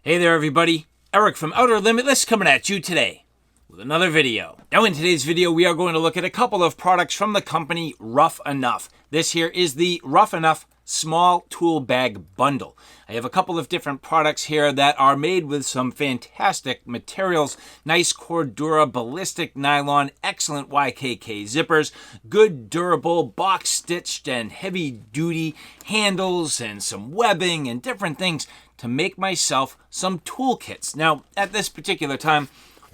Hey there everybody, Eric from Outer Limitless coming at you today with another video. Now in today's video we are going to look at a couple of products from the company Rough Enough. This here is the Rough Enough Small Tool Bag Bundle. I have a couple of different products here that are made with some fantastic materials. Nice Cordura ballistic nylon, excellent YKK zippers, good durable box stitched and heavy duty handles and some webbing and different things to make myself some toolkits. Now at this particular time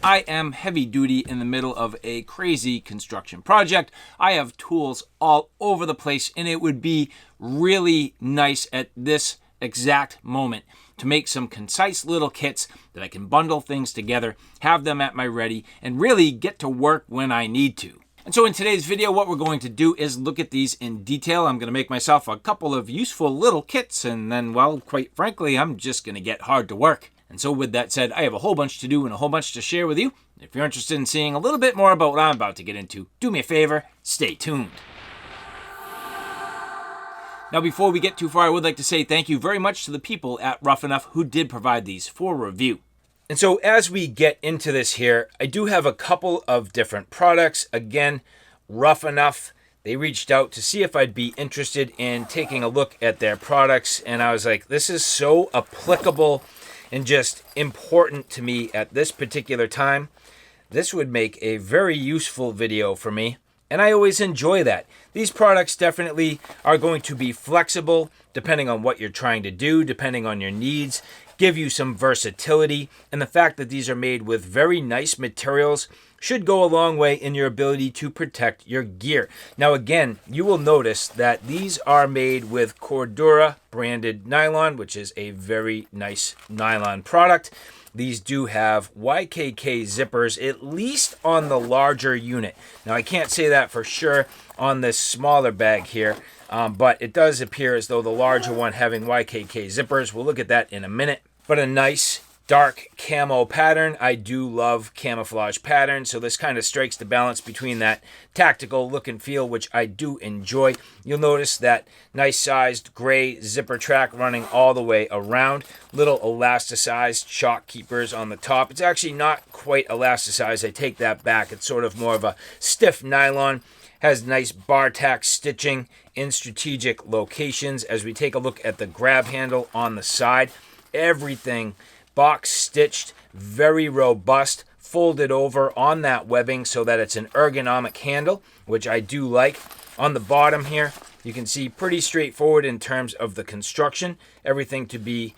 I am heavy duty in the middle of a crazy construction project. I have tools all over the place and it would be really nice at this exact moment to make some concise little kits that I can bundle things together, have them at my ready, and really get to work when I need to. And so in today's video, what we're going to do is look at these in detail. I'm going to make myself a couple of useful little kits, and then, well, quite frankly, I'm just going to get hard to work. And so with that said, I have a whole bunch to do and a whole bunch to share with you. If you're interested in seeing a little bit more about what I'm about to get into, do me a favor, stay tuned. Now, before we get too far, I would like to say thank you very much to the people at Rough Enough who did provide these for review. And so as we get into this here, I do have a couple of different products. Again, Rough Enough, they reached out to see if I'd be interested in taking a look at their products. And I was like, this is so applicable and just important to me at this particular time. This would make a very useful video for me. And I always enjoy that. These products definitely are going to be flexible depending on what you're trying to do, depending on your needs, give you some versatility. And the fact that these are made with very nice materials should go a long way in your ability to protect your gear. Now again, you will notice that these are made with Cordura branded nylon, which is a very nice nylon product. These do have YKK zippers, at least on the larger unit. Now, I can't say that for sure on this smaller bag here, but it does appear as though the larger one having YKK zippers. We'll look at that in a minute. But a nice dark camo pattern. I do love camouflage patterns, so this kind of strikes the balance between that tactical look and feel, which I do enjoy. You'll notice that nice sized gray zipper track running all the way around. Little elasticized shock keepers on the top. It's actually not quite elasticized. I take that back. It's sort of more of a stiff nylon. Has nice bar tack stitching in strategic locations. As we take a look at the grab handle on the side, everything box stitched, very robust, folded over on that webbing so that it's an ergonomic handle, which I do like. On the bottom here, you can see pretty straightforward in terms of the construction. Everything to be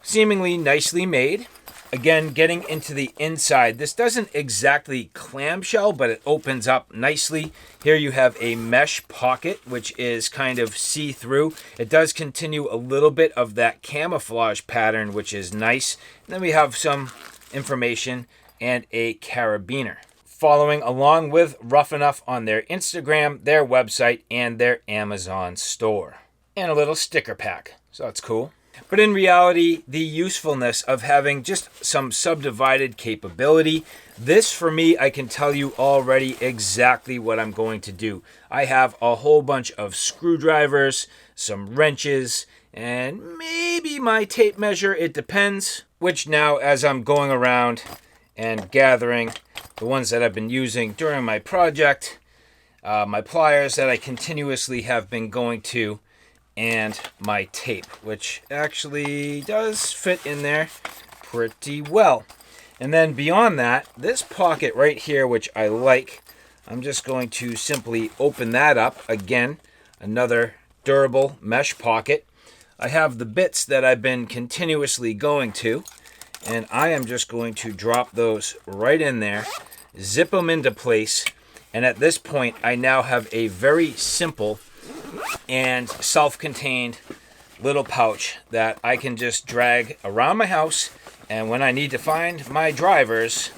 seemingly nicely made. Again, getting into the inside, this doesn't exactly clamshell, but it opens up nicely. Here you have a mesh pocket, which is kind of see-through. It does continue a little bit of that camouflage pattern, which is nice. And then we have some information and a carabiner. Following along with Rough Enough on their Instagram, their website, and their Amazon store. And a little sticker pack, so that's cool. But in reality, the usefulness of having just some subdivided capability, this for me, I can tell you already exactly what I'm going to do. I have a whole bunch of screwdrivers, some wrenches, and maybe my tape measure, it depends. Which now, as I'm going around and gathering the ones that I've been using during my project, my pliers that I continuously have been going to, and my tape, which actually does fit in there pretty well. And then beyond that, this pocket right here, which I like, I'm just going to simply open that up. Again, another durable mesh pocket. I have the bits that I've been continuously going to, and I am just going to drop those right in there, zip them into place, and at this point, I now have a very simple and self-contained little pouch that I can just drag around my house, and when I need to find my drivers,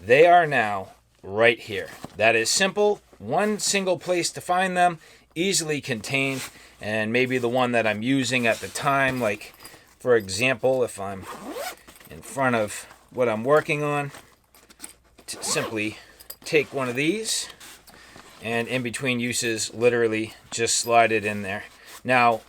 they are now right here. That is simple, one single place to find them, easily contained, and maybe the one that I'm using at the time, like for example, if I'm in front of what I'm working on, to simply take one of these, and in between uses, literally just slide it in there. Now,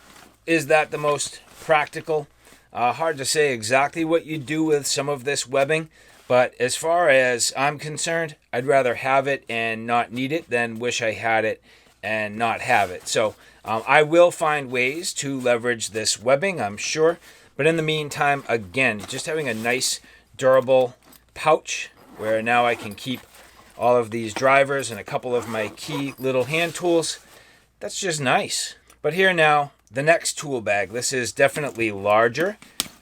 is that the most practical? Hard to say exactly what you do with some of this webbing, but as far as I'm concerned, I'd rather have it and not need it than wish I had it and not have it. So I will find ways to leverage this webbing, I'm sure. But in the meantime, again, just having a nice durable pouch where now I can keep all of these drivers and a couple of my key little hand tools. That's just nice. But here now, the next tool bag. This is definitely larger.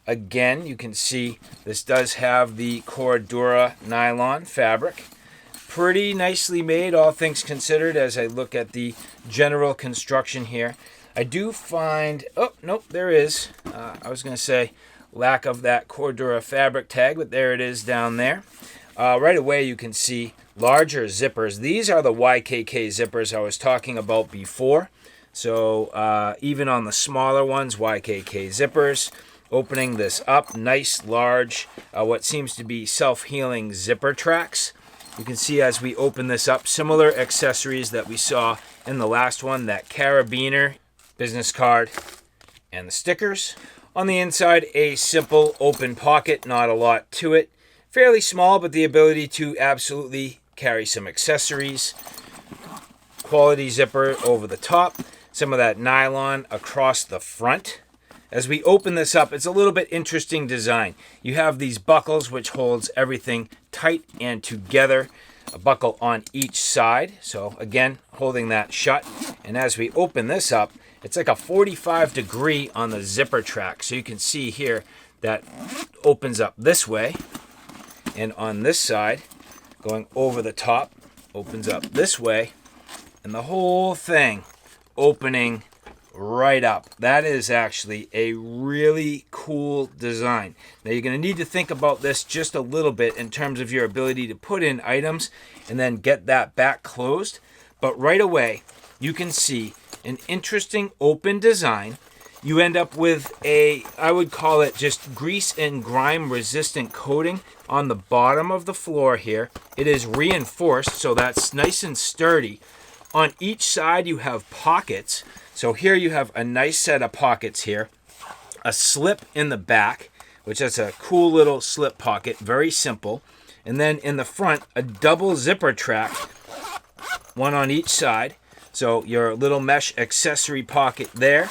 Again, you can see this does have the Cordura nylon fabric. Pretty nicely made, all things considered, as I look at the general construction here. I do find, oh, nope, there is. I was going to say lack of that Cordura fabric tag, but there it is down there. Right away, you can see larger zippers. These are the YKK zippers I was talking about before. So even on the smaller ones, YKK zippers, opening this up, nice large, what seems to be self-healing zipper tracks. You can see as we open this up, similar accessories that we saw in the last one, that carabiner, business card, and the stickers. On the inside, a simple open pocket, not a lot to it. Fairly small, but the ability to absolutely carry some accessories. Quality zipper over the top. Some of that nylon across the front. As we open this up, it's a little bit interesting design. You have these buckles which holds everything tight and together. A buckle on each side. So again, holding that shut. And as we open this up, it's like a 45-degree on the zipper track. So you can see here that opens up this way. And on this side, going over the top, opens up this way. And the whole thing opening right up. That is actually a really cool design. Now you're going to need to think about this just a little bit in terms of your ability to put in items and then get that back closed. But right away, you can see an interesting open design. You end up with a, I would call it just grease and grime resistant coating on the bottom of the floor here. It is reinforced, so that's nice and sturdy. On each side, you have pockets. So here you have a nice set of pockets here. A slip in the back, which is a cool little slip pocket, very simple. And then in the front, a double zipper track, one on each side. So your little mesh accessory pocket there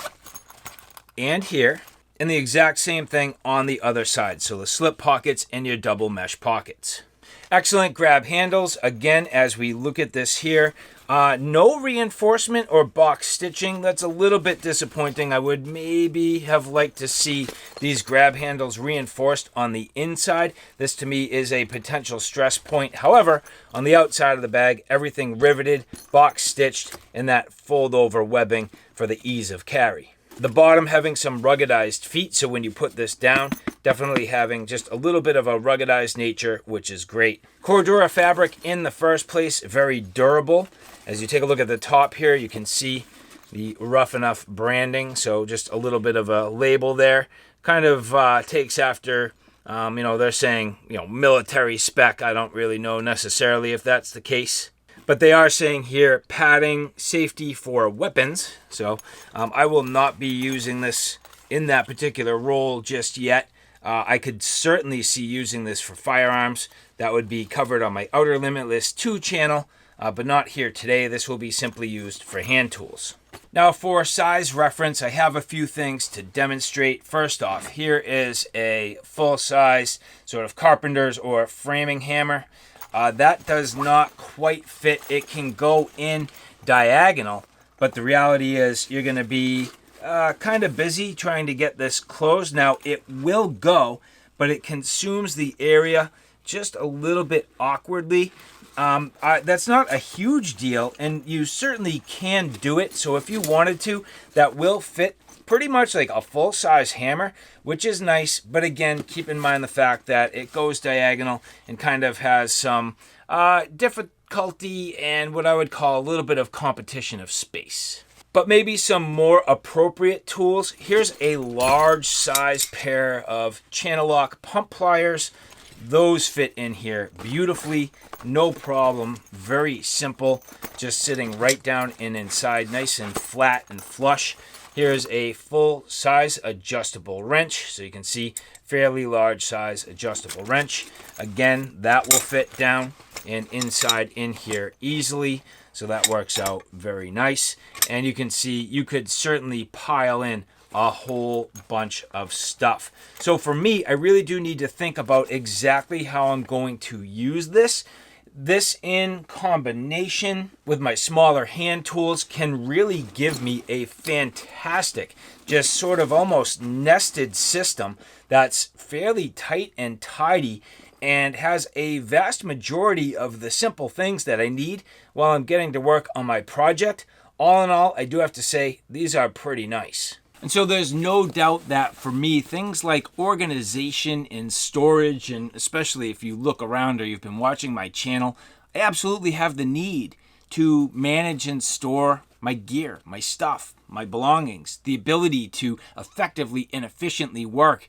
and here. And the exact same thing on the other side. So the slip pockets and your double mesh pockets. Excellent grab handles. Again, as we look at this here, no reinforcement or box stitching. That's a little bit disappointing. I would maybe have liked to see these grab handles reinforced on the inside. This to me is a potential stress point. However, on the outside of the bag, everything riveted, box stitched, and that fold over webbing for the ease of carry. The bottom having some ruggedized feet, so when you put this down, definitely having just a little bit of a ruggedized nature, which is great. Cordura fabric in the first place, very durable. As you take a look at the top here, you can see the Rough Enough branding, so just a little bit of a label there. Kind of takes after, they're saying, military spec. I don't really know necessarily if that's the case. But they are saying here, padding, safety for weapons. So I will not be using this in that particular role just yet. I could certainly see using this for firearms. That would be covered on my Outer Limitless 2 channel, but not here today. This will be simply used for hand tools. Now for size reference, I have a few things to demonstrate. First off, here is a full-size sort of carpenter's or framing hammer. That does not quite fit. It can go in diagonal, but the reality is you're going to be kind of busy trying to get this closed. Now it will go, but it consumes the area just a little bit awkwardly. That's not a huge deal, and you certainly can do it. So if you wanted to, that will fit pretty much like a full-size hammer, which is nice. But again, keep in mind the fact that it goes diagonal and kind of has some difficulty and what I would call a little bit of competition of space. But maybe some more appropriate tools. Here's a large size pair of channel lock pump pliers. Those fit in here beautifully, no problem, very simple, just sitting right down and inside, nice and flat and flush. Here's a full size adjustable wrench. So you can see fairly large size adjustable wrench. Again, that will fit down and inside in here easily. So that works out very nice. And you can see you could certainly pile in a whole bunch of stuff. So for me, I really do need to think about exactly how I'm going to use this. This in combination with my smaller hand tools can really give me a fantastic, just sort of almost nested system that's fairly tight and tidy and has a vast majority of the simple things that I need while I'm getting to work on my project. All in all, I do have to say these are pretty nice. And so there's no doubt that for me, things like organization and storage, and especially if you look around or you've been watching my channel, I absolutely have the need to manage and store my gear, my stuff, my belongings, the ability to effectively and efficiently work.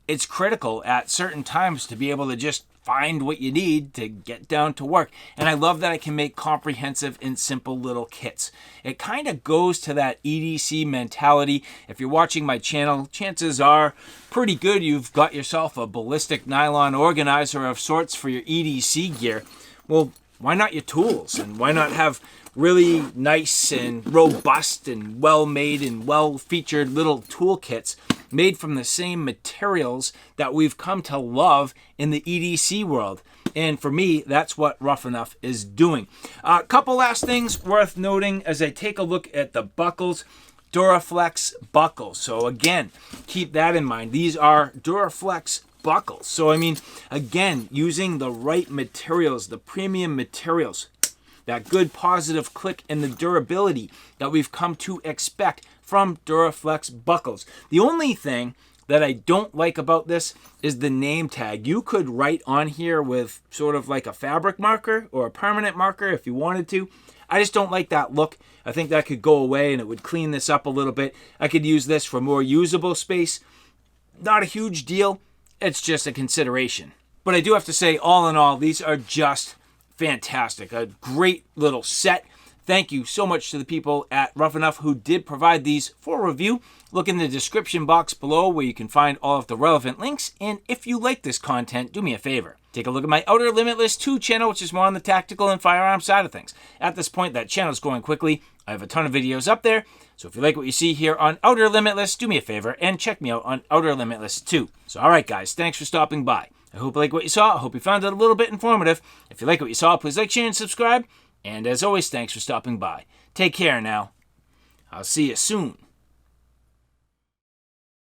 It's critical at certain times to be able to just find what you need to get down to work. And I love that I can make comprehensive and simple little kits. It kind of goes to that EDC mentality. If you're watching my channel, chances are pretty good you've got yourself a ballistic nylon organizer of sorts for your EDC gear. Well, why not your tools? And why not have really nice and robust and well-made and well-featured little toolkits made from the same materials that we've come to love in the EDC world? And for me, that's what Rough Enough is doing. A couple last things worth noting as I take a look at the buckles. Duraflex buckles. So again, keep that in mind. These are Duraflex buckles. So I mean, again, using the right materials, the premium materials, that good positive click and the durability that we've come to expect from Duraflex buckles. The only thing that I don't like about this is the name tag. You could write on here with sort of like a fabric marker or a permanent marker if you wanted to. I just don't like that look. I think that could go away and it would clean this up a little bit. I could use this for more usable space. Not a huge deal. It's just a consideration. But I do have to say, all in all, these are just fantastic. A great little set. Thank you so much to the people at Rough Enough who did provide these for review. Look in the description box below where you can find all of the relevant links. And if you like this content, do me a favor. Take a look at my Outer Limitless 2 channel, which is more on the tactical and firearm side of things. At this point, that channel is growing quickly. I have a ton of videos up there. So if you like what you see here on Outer Limitless, do me a favor and check me out on Outer Limitless 2. So all right, guys, thanks for stopping by. I hope you like what you saw. I hope you found it a little bit informative. If you like what you saw, please like, share, and subscribe. And as always, thanks for stopping by. Take care now. I'll see you soon.